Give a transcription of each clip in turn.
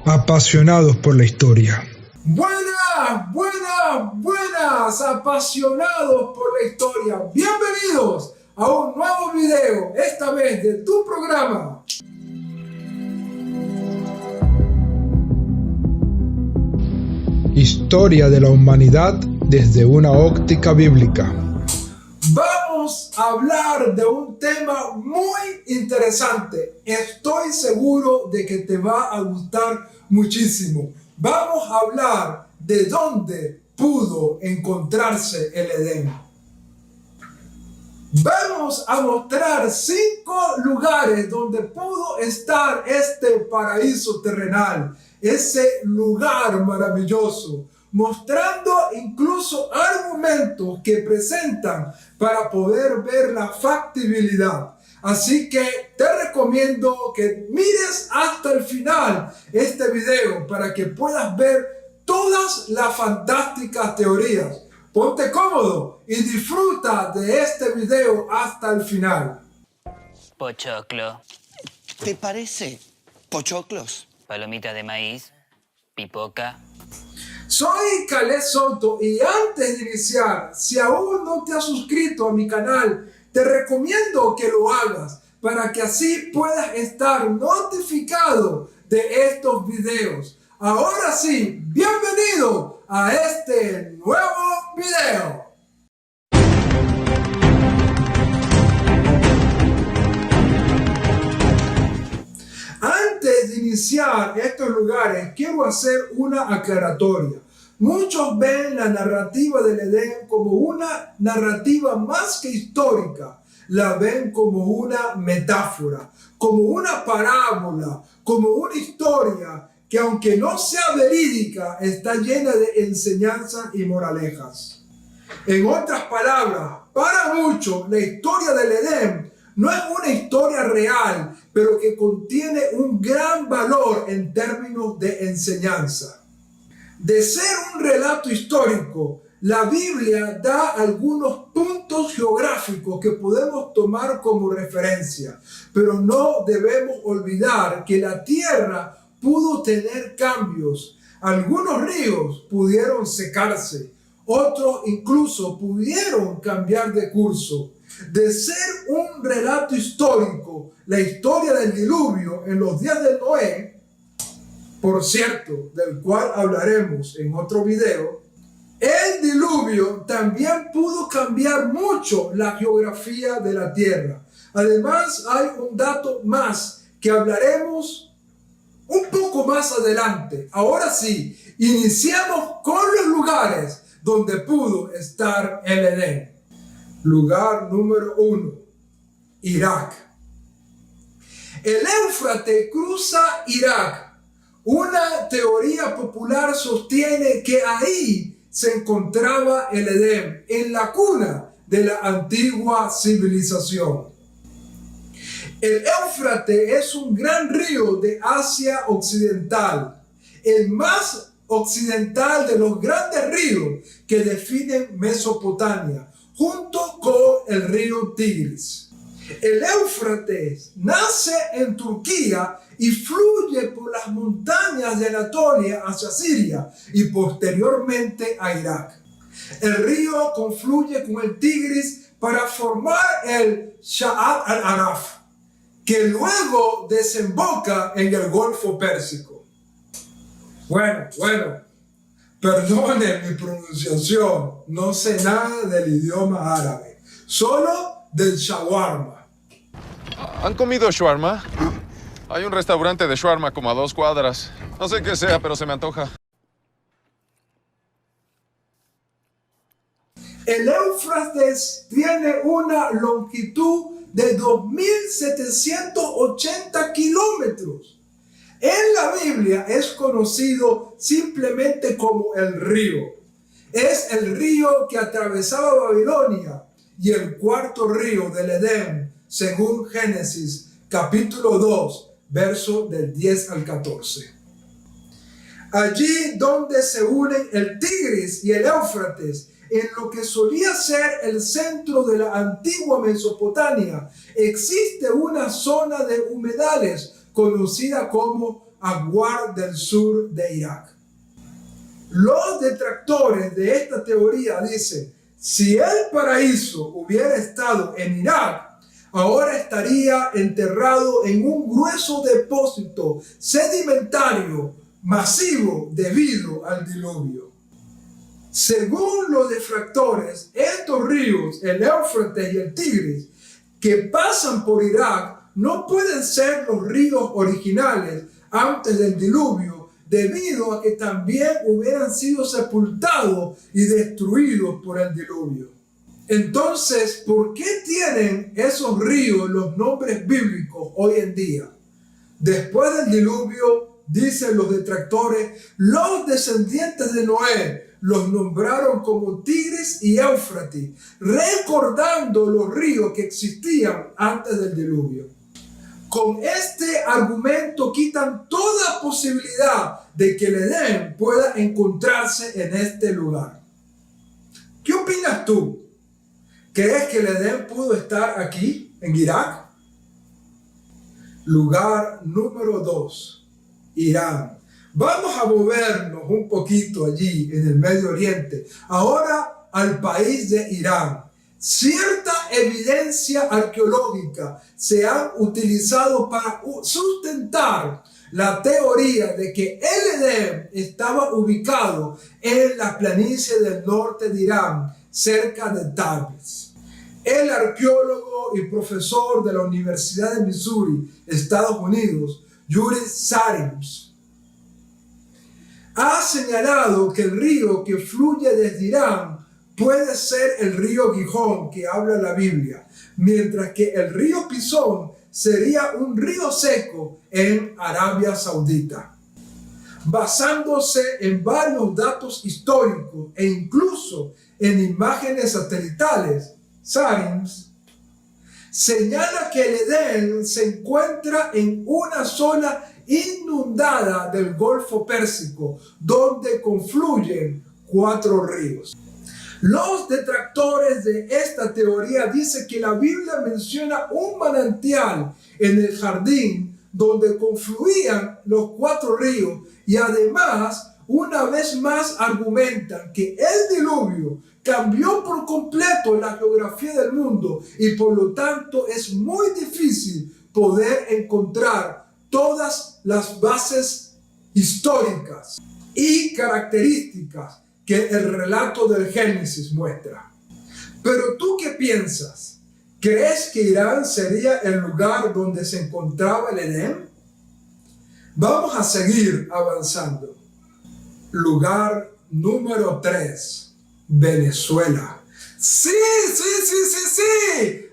Apasionados por la historia. Buenas, buenas, buenas, apasionados por la historia. Bienvenidos a un nuevo video, esta vez de tu programa. Historia de la humanidad desde una óptica bíblica. Vamos a hablar de un tema muy interesante. Estoy seguro de que te va a gustar muchísimo. Vamos a hablar de dónde pudo encontrarse el Edén. Vamos a mostrar 5 lugares donde pudo estar este paraíso terrenal, ese lugar maravilloso, mostrando incluso argumentos que presentan para poder ver la factibilidad. Así que te recomiendo que mires hasta el final este video para que puedas ver todas las fantásticas teorías. Ponte cómodo y disfruta de este video hasta el final. Pochoclo, ¿Te parece pochoclos? palomita de maíz, pipoca. Soy Caleb Soto y antes de iniciar, si aún no te has suscrito a mi canal, te recomiendo que lo hagas para que así puedas estar notificado de estos videos. Ahora sí, bienvenido a este nuevo video. Antes de iniciar estos lugares, quiero hacer una aclaratoria. Muchos ven la narrativa del Edén como una narrativa más que histórica. La ven como una metáfora, como una parábola, como una historia que, aunque no sea verídica, está llena de enseñanzas y moralejas. En otras palabras, para muchos, la historia del Edén no es una historia real, pero que contiene un gran valor en términos de enseñanza. De ser un relato histórico, la Biblia da algunos puntos geográficos que podemos tomar como referencia, pero no debemos olvidar que la tierra pudo tener cambios. Algunos ríos pudieron secarse, otros incluso pudieron cambiar de curso. De ser un relato histórico, la historia del diluvio en los días de Noé, por cierto, del cual hablaremos en otro video, el diluvio también pudo cambiar mucho la geografía de la tierra. Además, hay un dato más que hablaremos un poco más adelante. Ahora sí, iniciamos con los lugares donde pudo estar el Edén. Lugar número 1, Irak. El Éufrates cruza Irak. Una teoría popular sostiene que ahí se encontraba el Edén, en la cuna de la antigua civilización. El Éufrates es un gran río de Asia Occidental, el más occidental de los grandes ríos que definen Mesopotamia, junto con el río Tigris. El Éufrates nace en Turquía y fluye por las montañas de Anatolia hacia Siria y posteriormente a Irak. El río confluye con el Tigris para formar el Shatt al-Araf, que luego desemboca en el Golfo Pérsico. Bueno, perdone mi pronunciación, no sé nada del idioma árabe, solo del shawarma. ¿Han comido shawarma? Hay un restaurante de shawarma como a 2 cuadras. No sé qué sea, pero se me antoja. El Éufrates tiene una longitud de 2.780 kilómetros. En la Biblia es conocido simplemente como el río. Es el río que atravesaba Babilonia y el cuarto río del Edén, según Génesis capítulo 2, verso del 10 al 14. Allí donde se unen el Tigris y el Éufrates, en lo que solía ser el centro de la antigua Mesopotamia, existe una zona de humedales conocida como Anwar del sur de Irak. Los detractores de esta teoría dicen, si el paraíso hubiera estado en Irak, ahora estaría enterrado en un grueso depósito sedimentario masivo debido al diluvio. Según los detractores, estos ríos, el Éufrates y el Tigris, que pasan por Irak, no pueden ser los ríos originales antes del diluvio, debido a que también hubieran sido sepultados y destruidos por el diluvio. Entonces, ¿por qué tienen esos ríos los nombres bíblicos hoy en día? Después del diluvio, dicen los detractores, los descendientes de Noé los nombraron como Tigris y Éufrates, recordando los ríos que existían antes del diluvio. Con este argumento quitan toda posibilidad de que el Edén pueda encontrarse en este lugar. ¿Qué opinas tú? ¿Crees que el Edén pudo estar aquí, en Irak? Lugar número 2, Irán. Vamos a movernos un poquito allí en el Medio Oriente. Ahora al país de Irán. Cierta evidencia arqueológica se han utilizado para sustentar la teoría de que el Edén estaba ubicado en la planicie del norte de Irán, cerca de Tabriz. El arqueólogo y profesor de la Universidad de Missouri, Estados Unidos, Yuri Sarims, ha señalado que el río que fluye desde Irán puede ser el río Gijón que habla la Biblia, mientras que el río Pisón sería un río seco en Arabia Saudita. Basándose en varios datos históricos e incluso en imágenes satelitales, Sarims señala que el Edén se encuentra en una zona inundada del Golfo Pérsico, donde confluyen 4 ríos. Los detractores de esta teoría dicen que la Biblia menciona un manantial en el jardín donde confluían los 4 ríos y además, una vez más, argumentan que el diluvio cambió por completo la geografía del mundo y por lo tanto es muy difícil poder encontrar todas las bases históricas y características que el relato del Génesis muestra. Pero ¿tú qué piensas? ¿Crees que Irán sería el lugar donde se encontraba el Edén? Vamos a seguir avanzando. Lugar número 3. Venezuela. Sí.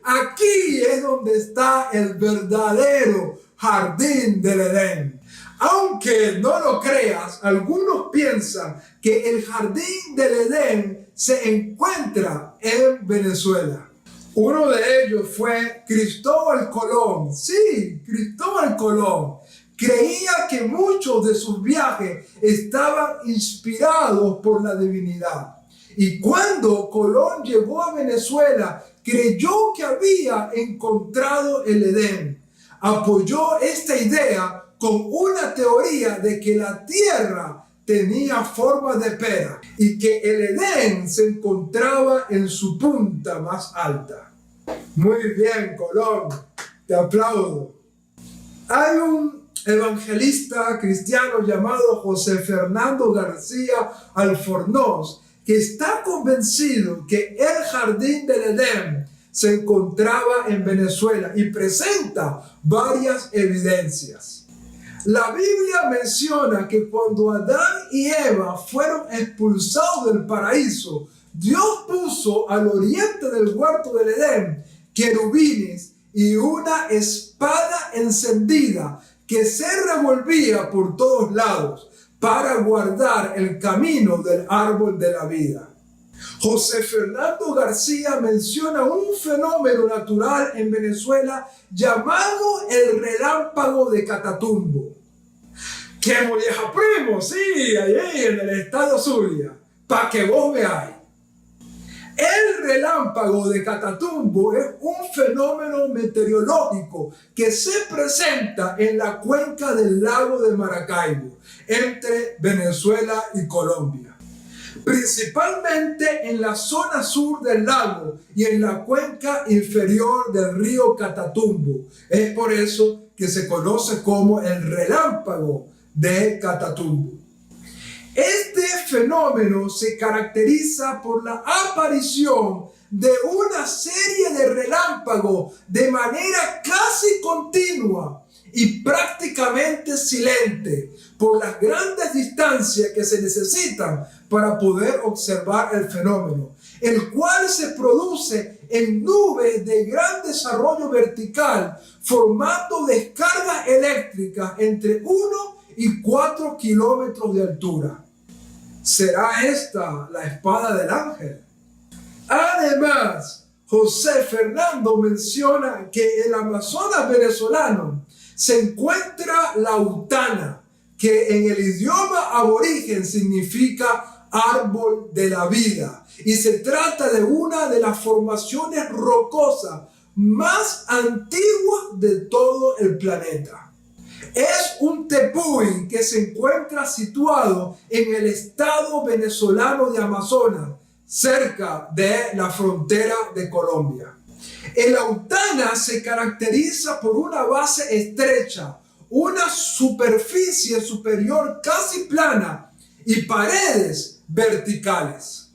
Aquí es donde está el verdadero jardín del Edén. Aunque no lo creas, algunos piensan que el jardín del Edén se encuentra en Venezuela. Uno de ellos fue Cristóbal Colón. Sí, Cristóbal Colón. Creía que muchos de sus viajes estaban inspirados por la divinidad. Y cuando Colón llegó a Venezuela, creyó que había encontrado el Edén. Apoyó esta idea con una teoría de que la tierra tenía forma de pera y que el Edén se encontraba en su punta más alta. Muy bien, Colón, te aplaudo. Hay un evangelista cristiano llamado José Fernando García Alfornoz que está convencido que el jardín del Edén se encontraba en Venezuela y presenta varias evidencias. La Biblia menciona que cuando Adán y Eva fueron expulsados del paraíso, Dios puso al oriente del huerto del Edén querubines y una espada encendida que se revolvía por todos lados para guardar el camino del árbol de la vida. José Fernando García menciona un fenómeno natural en Venezuela llamado el relámpago de Catatumbo. ¡Qué molleja, primo! Sí, ahí en el estado Zulia, para que vos veáis. El relámpago de Catatumbo es un fenómeno meteorológico que se presenta en la cuenca del lago de Maracaibo, entre Venezuela y Colombia. Principalmente en la zona sur del lago y en la cuenca inferior del río Catatumbo. Es por eso que se conoce como el relámpago de Catatumbo. Este fenómeno se caracteriza por la aparición de una serie de relámpagos de manera casi continua y prácticamente silente por las grandes distancias que se necesitan para poder observar el fenómeno, el cual se produce en nubes de gran desarrollo vertical, formando descargas eléctricas entre 1 y 4 kilómetros de altura. ¿Será esta la espada del ángel? Además, José Fernando menciona que en el Amazonas venezolano se encuentra la autana, que en el idioma aborigen significa árbol de la vida, y se trata de una de las formaciones rocosas más antiguas de todo el planeta. Es un tepuy que se encuentra situado en el estado venezolano de Amazonas, cerca de la frontera de Colombia. El autana se caracteriza por una base estrecha, una superficie superior casi plana y paredes verticales.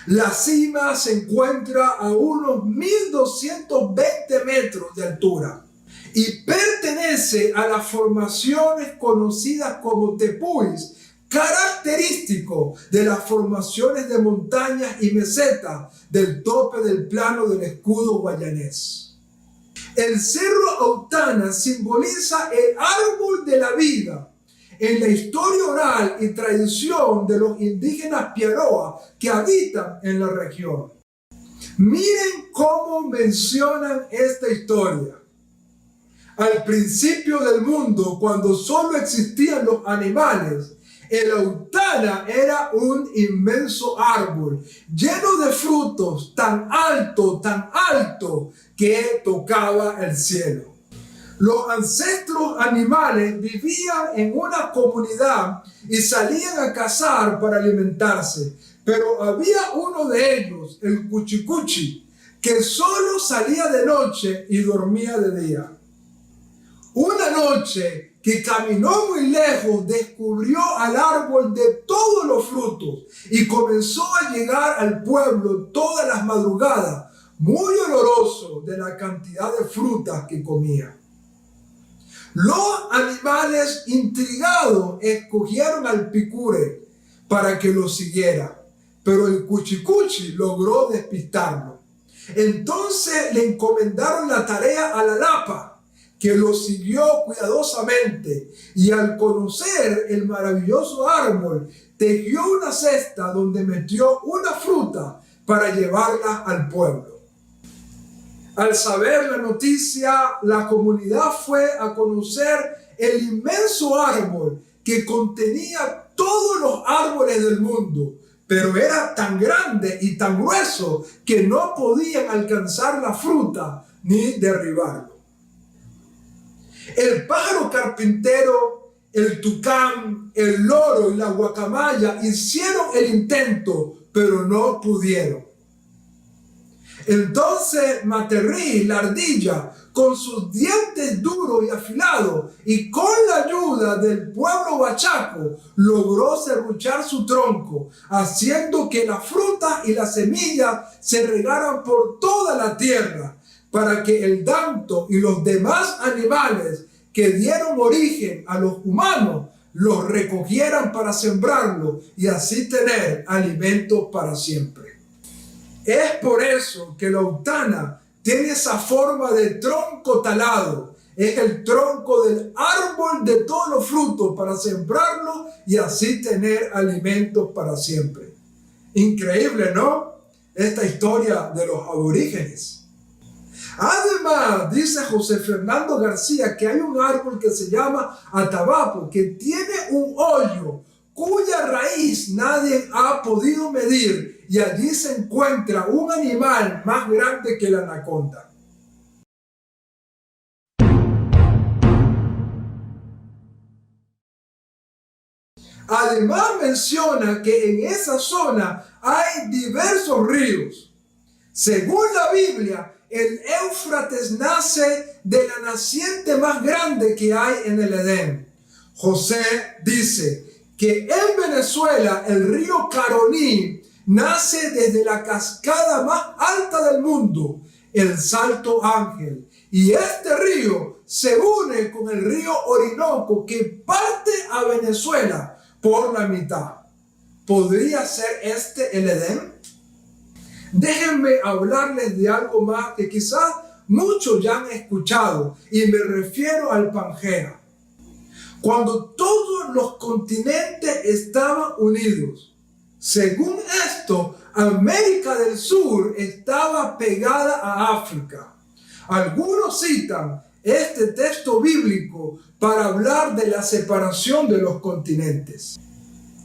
La cima se encuentra a unos 1.220 metros de altura y pertenece a las formaciones conocidas como tepuis, característico de las formaciones de montañas y mesetas del tope del plano del escudo guayanés. El cerro Autana simboliza el árbol de la vida en la historia oral y tradición de los indígenas Piaroa que habitan en la región. Miren cómo mencionan esta historia. Al principio del mundo, cuando solo existían los animales, el autana era un inmenso árbol lleno de frutos tan alto, que tocaba el cielo. Los ancestros animales vivían en una comunidad y salían a cazar para alimentarse, pero había uno de ellos, el cuchicuchi, que solo salía de noche y dormía de día. Una noche que caminó muy lejos, descubrió al árbol de todos los frutos y comenzó a llegar al pueblo todas las madrugadas, muy oloroso de la cantidad de frutas que comía. Los animales intrigados escogieron al picure para que lo siguiera, pero el cuchicuchi logró despistarlo. Entonces le encomendaron la tarea a la lapa, que lo siguió cuidadosamente, y al conocer el maravilloso árbol, tejió una cesta donde metió una fruta para llevarla al pueblo. Al saber la noticia, la comunidad fue a conocer el inmenso árbol que contenía todos los árboles del mundo, pero era tan grande y tan grueso que no podían alcanzar la fruta ni derribarlo. El pájaro carpintero, el tucán, el loro y la guacamaya hicieron el intento, pero no pudieron. Entonces Materrí, la ardilla, con sus dientes duros y afilados y con la ayuda del pueblo bachaco, logró serruchar su tronco, haciendo que la fruta y las semillas se regaran por toda la tierra, para que el danto y los demás animales que dieron origen a los humanos los recogieran para sembrarlo y así tener alimentos para siempre. Es por eso que la autana tiene esa forma de tronco talado. Es el tronco del árbol de todos los frutos para sembrarlo y así tener alimentos para siempre. Increíble, ¿no? Esta historia de los aborígenes. Además, dice José Fernando García que hay un árbol que se llama atabapo, que tiene un hoyo cuya raíz nadie ha podido medir y allí se encuentra un animal más grande que la anaconda. Además menciona que en esa zona hay diversos ríos. Según la Biblia, el Éufrates nace de la naciente más grande que hay en el Edén. José dice que en Venezuela el río Caroní nace desde la cascada más alta del mundo, el Salto Ángel. Y este río se une con el río Orinoco que parte a Venezuela por la mitad. ¿Podría ser este el Edén? Déjenme hablarles de algo más que quizás muchos ya han escuchado, y me refiero al Pangea. Cuando todos los continentes estaban unidos, según esto, América del Sur estaba pegada a África. Algunos citan este texto bíblico para hablar de la separación de los continentes.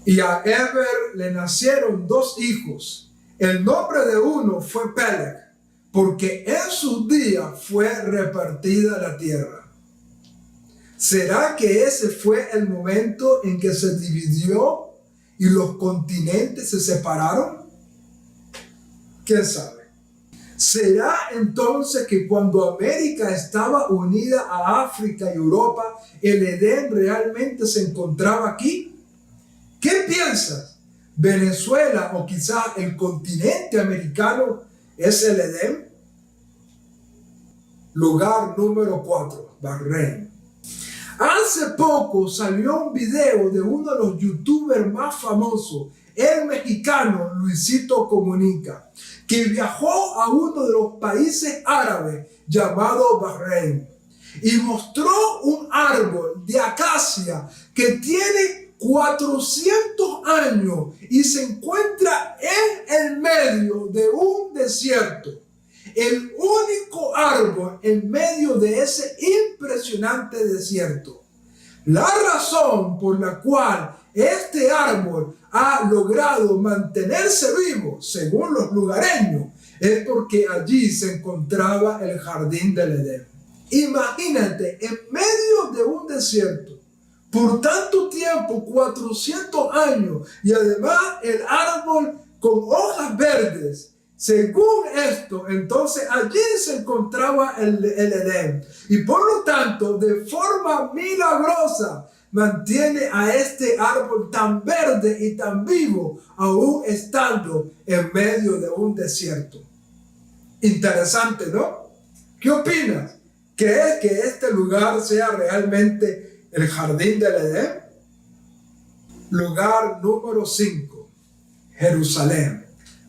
Y a Eber le nacieron 2 hijos. El nombre de uno fue Peleg, porque en sus días fue repartida la tierra. ¿Será que ese fue el momento en que se dividió y los continentes se separaron? ¿Quién sabe? ¿Será entonces que cuando América estaba unida a África y Europa, el Edén realmente se encontraba aquí? ¿Qué piensas? ¿Venezuela o quizás el continente americano es el Edén? Lugar número 4, Bahrein. Hace poco salió un video de uno de los youtubers más famosos, el mexicano Luisito Comunica, que viajó a uno de los países árabes llamado Bahrein y mostró un árbol de acacia que tiene 400 años y se encuentra en el medio de un desierto. El único árbol en medio de ese impresionante desierto. La razón por la cual este árbol ha logrado mantenerse vivo, según los lugareños, es porque allí se encontraba el jardín del Edén. Imagínate, en medio de un desierto, por tanto tiempo, 400 años, y además el árbol con hojas verdes. Según esto, entonces allí se encontraba el Edén. Y por lo tanto, de forma milagrosa, mantiene a este árbol tan verde y tan vivo, aún estando en medio de un desierto. Interesante, ¿no? ¿Qué opinas? ¿Crees que este lugar sea realmente el jardín del Edén? Lugar número 5, Jerusalén.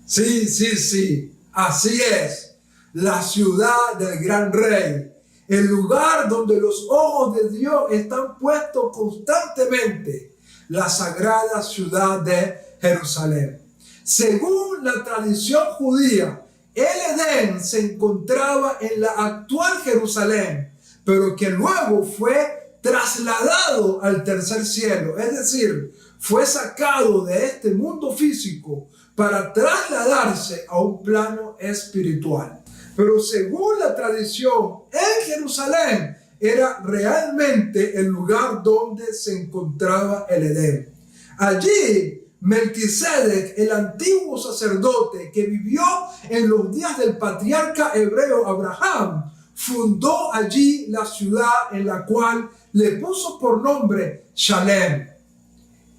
Sí, así es, la ciudad del gran rey, el lugar donde los ojos de Dios están puestos constantemente, la sagrada ciudad de Jerusalén. Según la tradición judía, el Edén se encontraba en la actual Jerusalén, pero que luego fue trasladado al tercer cielo, es decir, fue sacado de este mundo físico para trasladarse a un plano espiritual. Pero según la tradición, en Jerusalén era realmente el lugar donde se encontraba el Edén. Allí, Melquisedec, el antiguo sacerdote que vivió en los días del patriarca hebreo Abraham, fundó allí la ciudad en la cual le puso por nombre Shalem.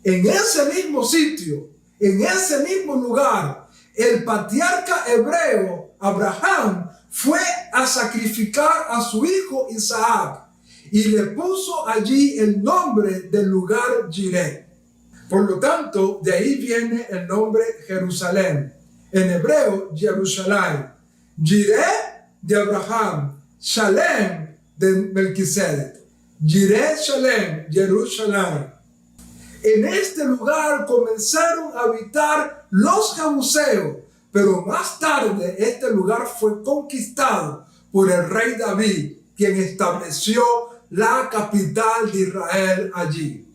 En ese mismo sitio, en ese mismo lugar, el patriarca hebreo Abraham fue a sacrificar a su hijo Isaac y le puso allí el nombre del lugar Jireh. Por lo tanto, de ahí viene el nombre Jerusalén. En hebreo, Jerusalén. Jireh de Abraham, Shalem de Melquisedec. Jireh Shalem, Jerusalén. En este lugar comenzaron a habitar los jebuseos, pero más tarde este lugar fue conquistado por el rey David, quien estableció la capital de Israel allí.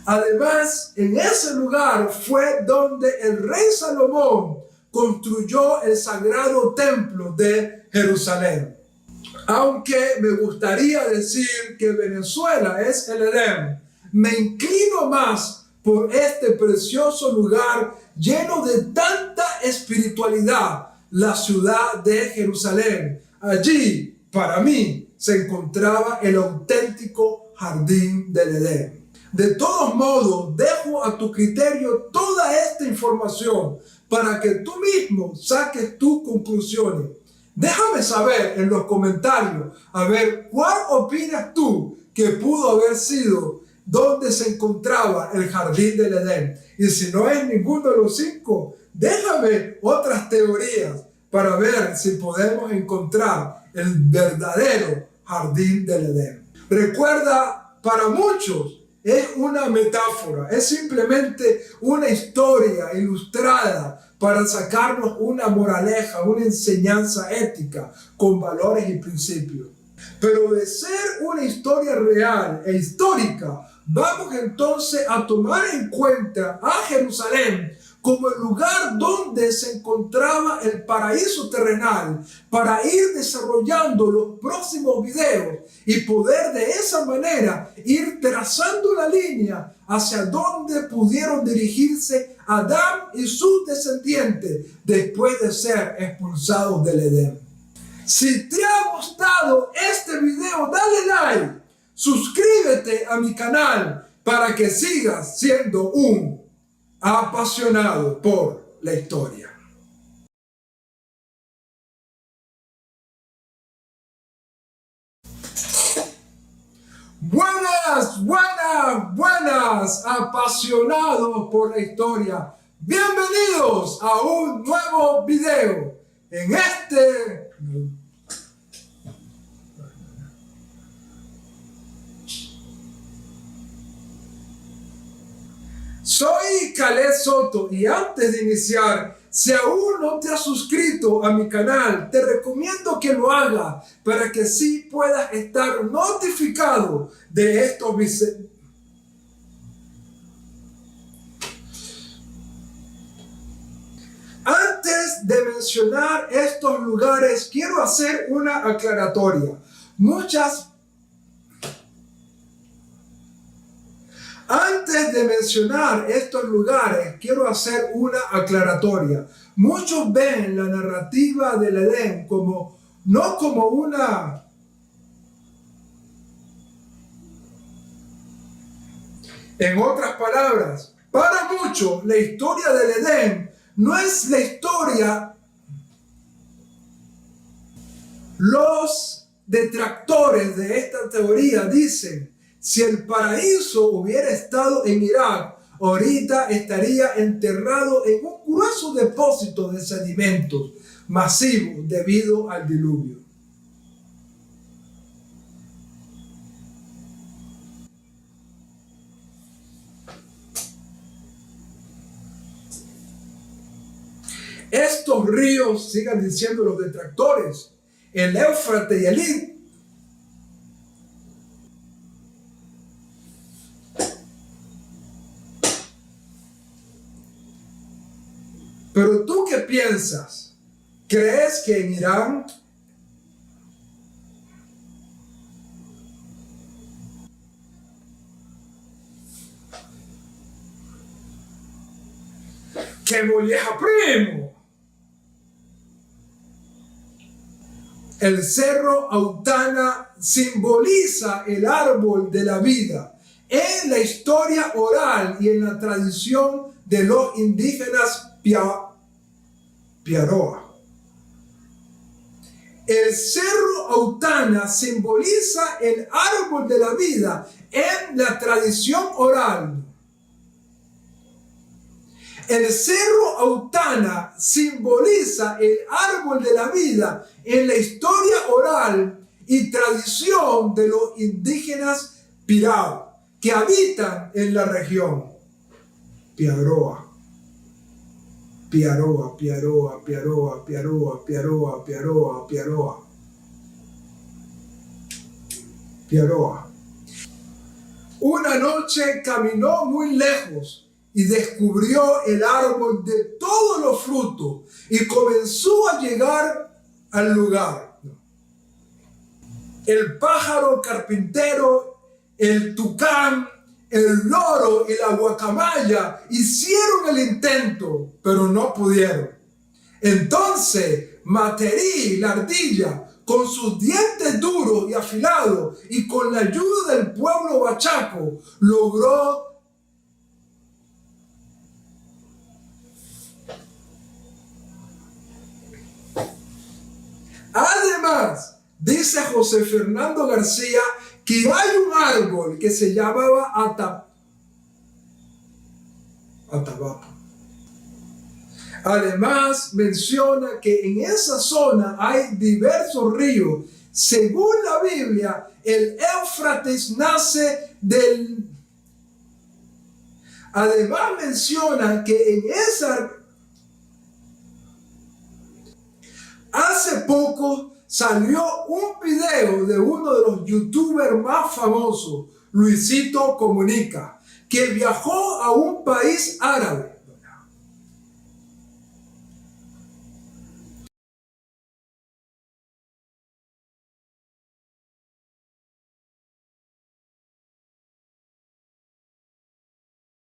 Además, en ese lugar fue donde el rey Salomón construyó el sagrado templo de Jerusalén. Aunque me gustaría decir que Venezuela es el Edén, me inclino más por este precioso lugar lleno de tanta espiritualidad, la ciudad de Jerusalén. Allí, para mí, se encontraba el auténtico jardín del Edén. De todos modos, dejo a tu criterio toda esta información para que tú mismo saques tus conclusiones. Déjame saber en los comentarios, a ver, ¿cuál opinas tú que pudo haber sido donde se encontraba el jardín del Edén? Y si no es ninguno de los 5, déjame otras teorías para ver si podemos encontrar el verdadero jardín del Edén. Recuerda, para muchos es una metáfora, es simplemente una historia ilustrada para sacarnos una moraleja, una enseñanza ética con valores y principios. Pero de ser una historia real e histórica, vamos entonces a tomar en cuenta a Jerusalén como el lugar donde se encontraba el paraíso terrenal para ir desarrollando los próximos videos y poder de esa manera ir trazando la línea hacia donde pudieron dirigirse Adán y sus descendientes después de ser expulsados del Edén. Si te ha gustado este video, dale like, suscríbete a mi canal para que sigas siendo un apasionado por la historia. Buenas, apasionados por la historia. Bienvenidos a un nuevo video. En este soy Caleb Soto y antes de iniciar, si aún no te has suscrito a mi canal, te recomiendo que lo hagas para que sí puedas estar notificado de estos videos. Antes de mencionar estos lugares, quiero hacer una aclaratoria. Antes de mencionar estos lugares, quiero hacer una aclaratoria. Muchos ven la narrativa del Edén no como una... En otras palabras, para muchos, la historia del Edén no es la historia. Los detractores de esta teoría dicen: si el paraíso hubiera estado en Irak, ahorita estaría enterrado en un grueso depósito de sedimentos masivos debido al diluvio. Estos ríos, sigan diciendo los detractores, el Éufrates y el Indus, pero ¿tú qué piensas? ¿Crees que en Irán ¡qué molleja, primo! El cerro Autana simboliza el árbol de la vida en la historia oral y en la tradición de los indígenas Piaroa. El cerro Autana simboliza el árbol de la vida en la tradición oral. El cerro Autana simboliza el árbol de la vida en la historia oral y tradición de los indígenas Pirao que habitan en la región. Piaroa. Piaroa, Piaroa, Piaroa, Piaroa, Piaroa, Piaroa, Piaroa. Piaroa. Una noche caminó muy lejos y descubrió el árbol de todos los frutos y comenzó a llegar al lugar. El pájaro carpintero, el tucán, el loro y la guacamaya hicieron el intento, pero no pudieron. Entonces Materí, la ardilla, con sus dientes duros y afilados y con la ayuda del pueblo bachaco, logró además, dice José Fernando García que hay un árbol que se llamaba Atabapo. Además, menciona que en esa zona hay diversos ríos. Según la Biblia, el Éufrates nace del... Además, menciona que en esa... Hace poco salió un video de uno de los youtubers más famosos, Luisito Comunica, que viajó a un país árabe